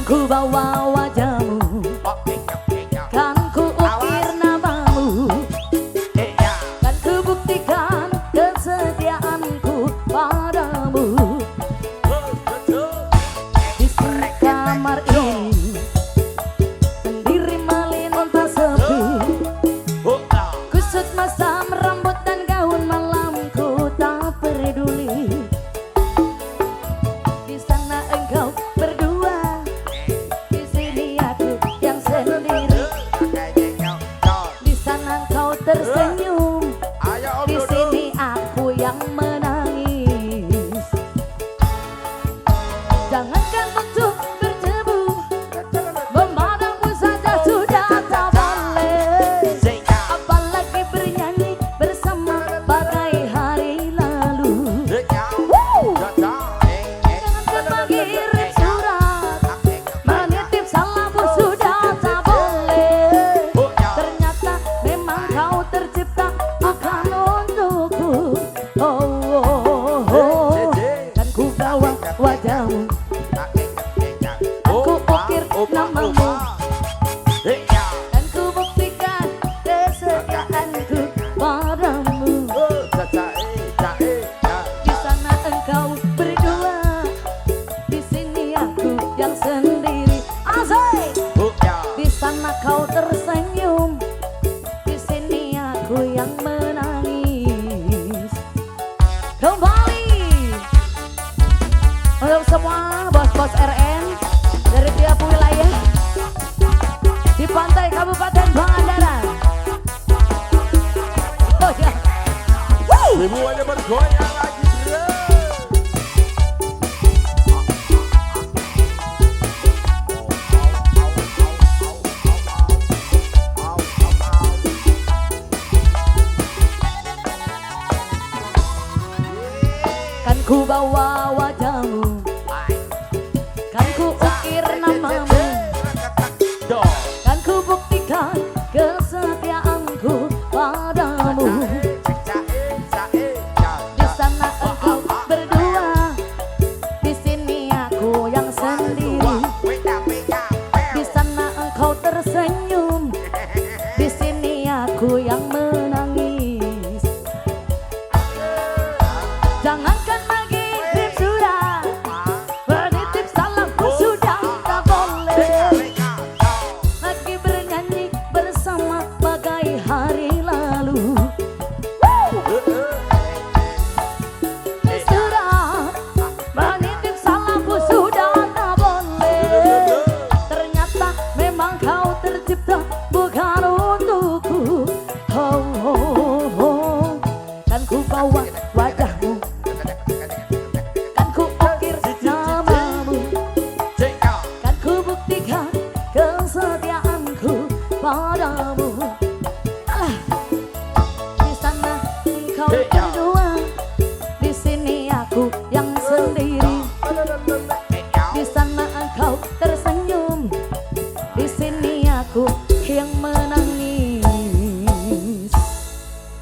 ku bawa wajahmu, kan ku ukir namamu, kan ku buktikan kesetiaanku padamu. Di sini kamar ini sendiri melintas sepi, kusut masam rambut dan gaun malamku tak peduli. Di sana engkau berdua, di sini aku yang sendiri. Di sana engkau tersenyum, di sini aku yang menangis. Jangankan untuk bertemu, memandangmu saja sudah tak boleh. Apalagi bernyanyi bersama bagai hari lalu. Jangankan mengirim surat, menitip salam pun sudah tak boleh. Ternyata memang kau tercipta bukan untukku. Dan ku bawa wajahmu, ku ukir namamu, dan ku buktikan kesetiaanku padamu. Di sana engkau berdua, di sini aku yang sendiri. Asik! Di sana kau tersenyum, di sini aku yang menangis. Kembali untuk semua bos-bos RN dari tiap wilayah di pantai Kabupaten Pangandaran. Oh ya. Semuanya bergoyang lagi, bro. Kan ku bawa wajahmu, kan ku ukir namamu, kan ku buktikan kesetiaanku padamu. Di sana engkau berdua, di sini aku yang sendiri. Di sana engkau tersenyum, di sini aku yang menangis. Jangankan mengirim surat, menitip salam pun sudah tak boleh. Lagi bernyanyi bersama bagai hari lalu. Sudah menitip salam pun sudah tak boleh. Ternyata memang kau tercipta bukan untukku. Dan ku bawa wajahmu, kan ku ukir namamu, kan ku buktikan kesetiaanku padamu. Di sana engkau berdua, di sini aku yang sendiri. Di sana engkau tersenyum, di sini aku yang